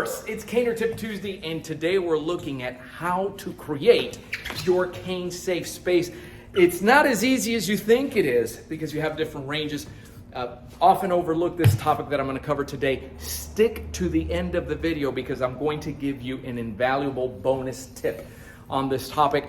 Footworks, it's Caner Tip Tuesday, and today we're looking at how to create your cane safe space. It's not as easy as you think it is because you have different ranges. Often overlook this topic that I'm going to cover today. Stick to the end of the video because I'm going to give you an invaluable bonus tip on this topic.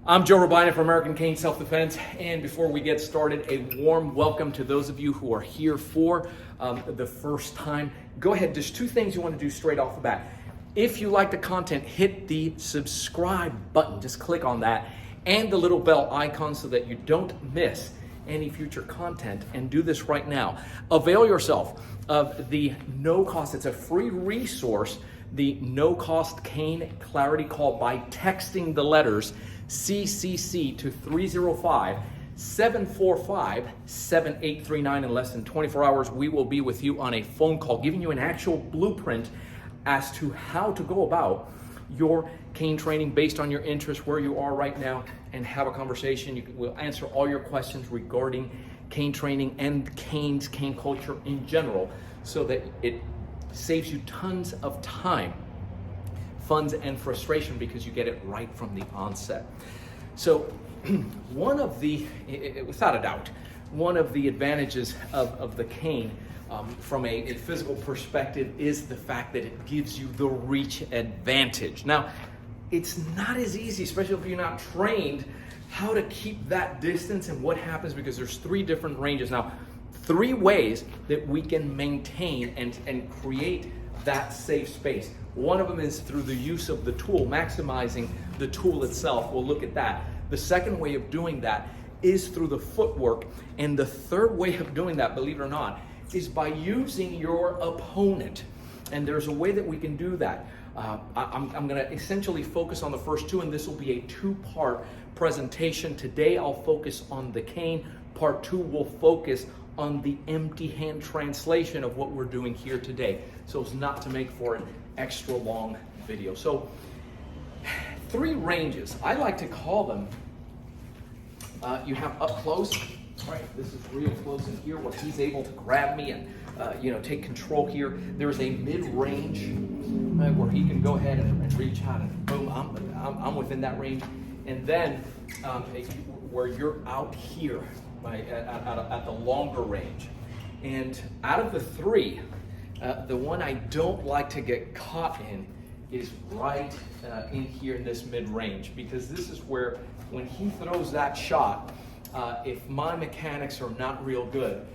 I'm Joe Robaina from American Cane Self-Defense, and before we get started, a warm welcome to those of you who are here for the first time. Go ahead, there's two things you want to do straight off the bat. If you like the content, hit the subscribe button, just click on that, and the little bell icon so that you don't miss any future content, and do this right now. Avail yourself of the no-cost, it's a free resource, the no-cost cane clarity call by texting the letters CCC to 305-745-7839. In less than 24 hours, we will be with you on a phone call, giving you an actual blueprint as to how to go about your cane training based on your interest, where you are right now, and have a conversation. We'll answer all your questions regarding cane training and cane culture in general, so that it saves you tons of time, funds, and frustration because you get it right from the onset. So one of the, without a doubt, one of the advantages of the cane from a physical perspective is the fact that it gives you the reach advantage. Now, it's not as easy, especially if you're not trained, how to keep that distance and what happens, because there's three different ranges. Now, three ways that we can maintain and create that safe space. One of them is through the use of the tool, maximizing the tool itself. We'll look at that. The second way of doing that is through the footwork. And the third way of doing that, believe it or not, is by using your opponent. And there's a way that we can do that. I'm going to essentially focus on the first two, and this will be a two-part presentation. Today I'll focus on the cane. Part two will focus on the empty hand translation of what we're doing here today, so as not to make for an extra long video. So three ranges, I like to call them. You have up close, right? This is real close in here where he's able to grab me and take control here. There's a mid-range, right, where he can go ahead and reach out and boom, I'm within that range. And then where you're out here, right, at the longer range. And out of the three, the one I don't like to get caught in is right in here in this mid-range, because this is where when he throws that shot, if my mechanics are not real good,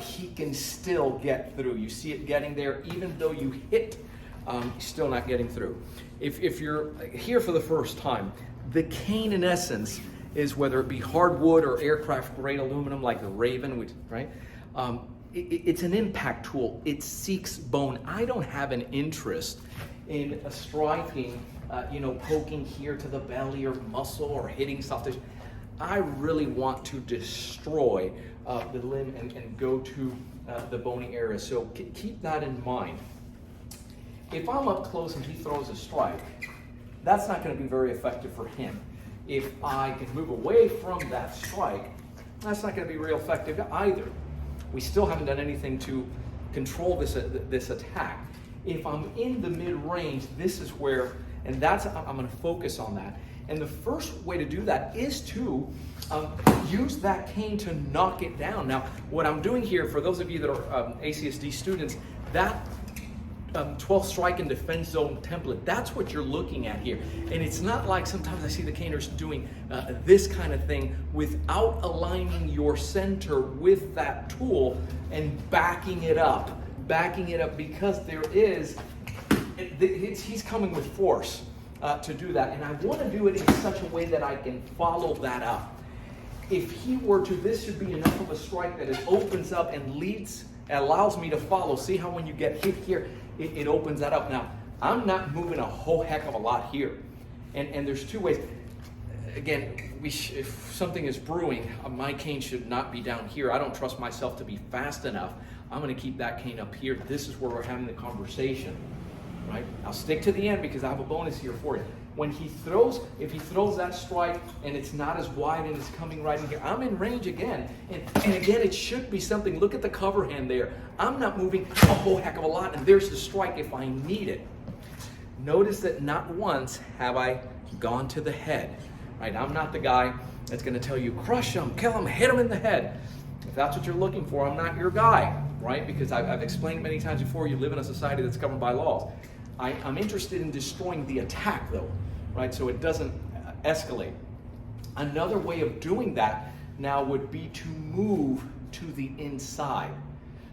he can still get through. You see it getting there, even though you hit, still not getting through. If you're here for the first time, the cane in essence is, whether it be hardwood or aircraft grade aluminum like the Raven, which, right? It's an impact tool. It seeks bone. I don't have an interest in striking, poking here to the belly or muscle or hitting soft tissue. I really want to destroy the limb and go to the bony area. So keep that in mind. If I'm up close and he throws a strike, that's not going to be very effective for him. If I can move away from that strike, that's not going to be real effective either. We still haven't done anything to control this attack. If I'm in the mid-range, this is where, and that's, I'm going to focus on that. And the first way to do that is to use that cane to knock it down. Now, what I'm doing here, for those of you that are ACSD students, that 12 strike and defense zone template, that's what you're looking at here. And it's not like sometimes I see the caners doing this kind of thing without aligning your center with that tool and backing it up because there is, he's coming with force to do that. And I want to do it in such a way that I can follow that up. If he were to, this should be enough of a strike that it opens up and leads, allows me to follow. See how when you get hit here, it opens that up. Now, I'm not moving a whole heck of a lot here. And there's two ways. Again, if something is brewing, my cane should not be down here. I don't trust myself to be fast enough. I'm going to keep that cane up here. This is where we're having the conversation, right? I'll stick to the end because I have a bonus here for you. When he throws, if he throws that strike and it's not as wide and it's coming right in here, I'm in range again. And again, it should be something. Look at the cover hand there. I'm not moving a whole heck of a lot, and there's the strike if I need it. notice that not once have I gone to the head, right? I'm not the guy that's gonna tell you, crush him, kill him, hit him in the head. If that's what you're looking for, I'm not your guy, right? Because I've explained many times before, you live in a society that's governed by laws. I'm interested in destroying the attack though, right? So it doesn't escalate. Another way of doing that now would be to move to the inside.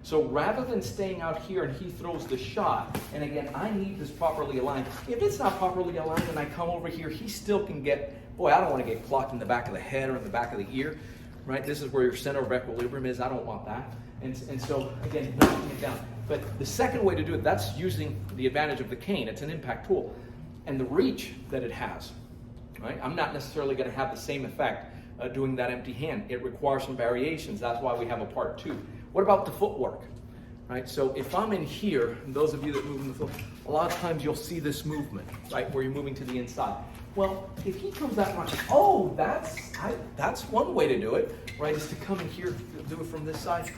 So rather than staying out here and he throws the shot, and again, I need this properly aligned. If it's not properly aligned and I come over here, he still can get, boy, I don't want to get clocked in the back of the head or in the back of the ear, right? This is where your center of equilibrium is. I don't want that. And so, again, knocking it down. But the second way to do it, that's using the advantage of the cane. It's an impact tool. And the reach that it has, right? I'm not necessarily going to have the same effect doing that empty hand. It requires some variations. That's why we have a part 2. What about the footwork, right? So if I'm in here, and those of you that move in the foot, a lot of times you'll see this movement, right, where you're moving to the inside. Well, if he comes that much, oh, that's one way to do it, right, is to come in here, do it from this side.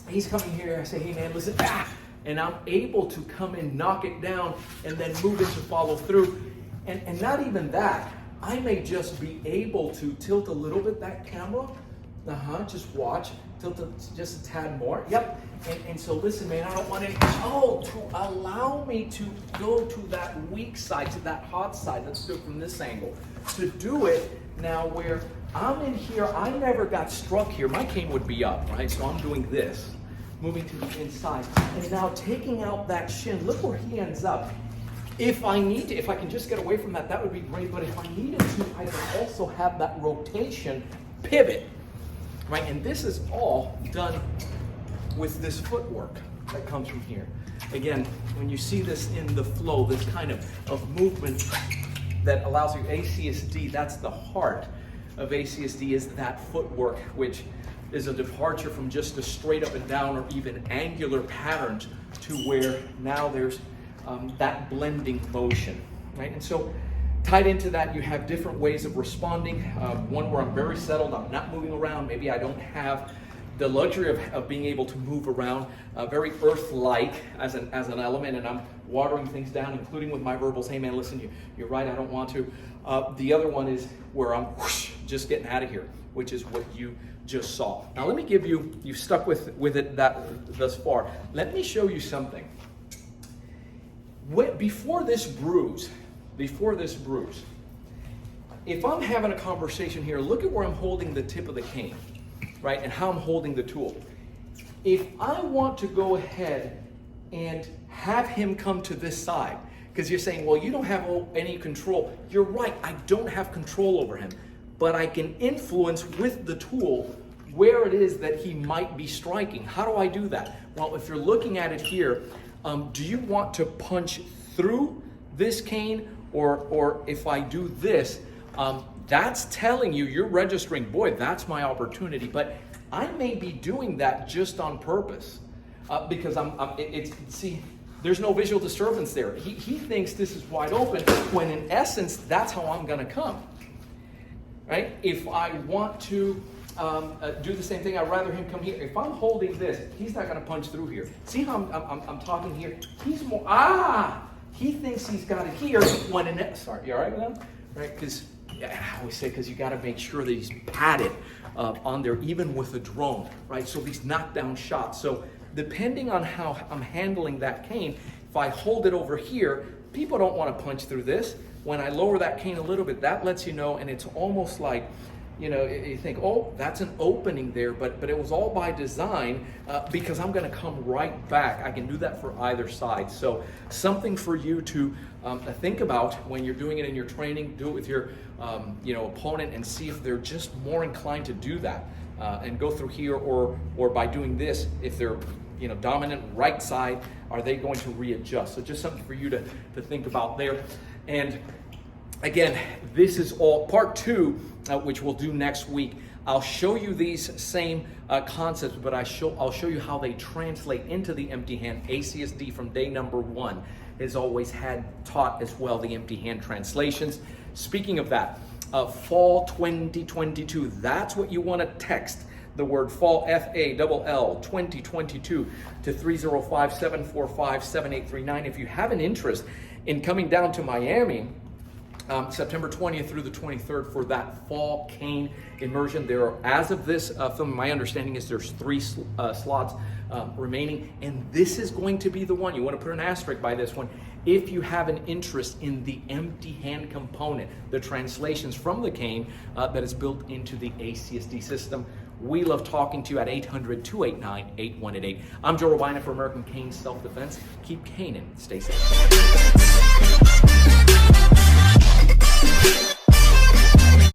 He's coming here, I say, hey man, listen, and I'm able to come in, knock it down, and then move it to follow through. And not even that, I may just be able to tilt a little bit that camera. Just watch, tilt it just a tad more. Yep. And so listen, man, I don't want any, to allow me to go to that weak side, to that hot side. Let's do it from this angle. To do it now where I'm in here, I never got struck here. My cane would be up, right? So I'm doing this, moving to the inside. And now taking out that shin, look where he ends up. If I need to, if I can just get away from that, that would be great. But if I needed to, I can also have that rotation pivot, right? And this is all done with this footwork that comes from here. Again, when you see this in the flow, this kind of movement that allows you ACSD, that's the heart of ACSD, is that footwork, which is a departure from just a straight up and down or even angular patterns to where now there's that blending motion, right? And so tied into that, you have different ways of responding. One where I'm very settled, I'm not moving around. Maybe I don't have the luxury of being able to move around, very earth-like as an element, and I'm watering things down, including with my verbals. Hey man, listen, you're right, I don't want to. The other one is where I'm just getting out of here, which is what you just saw. Now let me give you, you've stuck with it thus far. Let me show you something. Before this bruise, if I'm having a conversation here, look at where I'm holding the tip of the cane, right, and how I'm holding the tool. If I want to go ahead and have him come to this side, because you're saying, well, you don't have any control. You're right, I don't have control over him, but I can influence with the tool where it is that he might be striking. How do I do that? Well, if you're looking at it here, do you want to punch through this cane, or if I do this, that's telling you, you're registering, boy, that's my opportunity. But I may be doing that just on purpose because see, there's no visual disturbance there. He thinks this is wide open when in essence, that's how I'm gonna come, right? If I want to do the same thing, I'd rather him come here. If I'm holding this, he's not gonna punch through here. See how I'm talking here? He's more, he thinks he's got it here when in, sorry, you all right with that? Right, because I always say, because you gotta make sure that he's padded on there, even with a drone, right? So these knockdown shots. So depending on how I'm handling that cane, if I hold it over here, people don't wanna punch through this. When I lower that cane a little bit, that lets you know, and it's almost like, you know, you think, oh, that's an opening there, but it was all by design because I'm gonna come right back. I can do that for either side. So something for you to think about when you're doing it in your training. Do it with your opponent and see if they're just more inclined to do that and go through here, or by doing this, if they're dominant right side, are they going to readjust? So just something for you to think about there. And again, this is all part 2, which we'll do next week. I'll show you these same concepts, but I'll show you how they translate into the empty hand. ACSD from day number 1 has always had taught as well the empty hand translations. Speaking of that, fall 2022, that's what you want to text. the word fall, FALL 2022 to 305-745-7839. If you have an interest in coming down to Miami, September 20th through the 23rd for that fall cane immersion. There are, as of this film, my understanding is there's 3 slots remaining, and this is going to be the one. You want to put an asterisk by this one if you have an interest in the empty hand component, the translations from the cane that is built into the ACSD system. We love talking to you at 800-289-8188. I'm Joe Robaina for American Cane Self-Defense. Keep caning. Stay safe.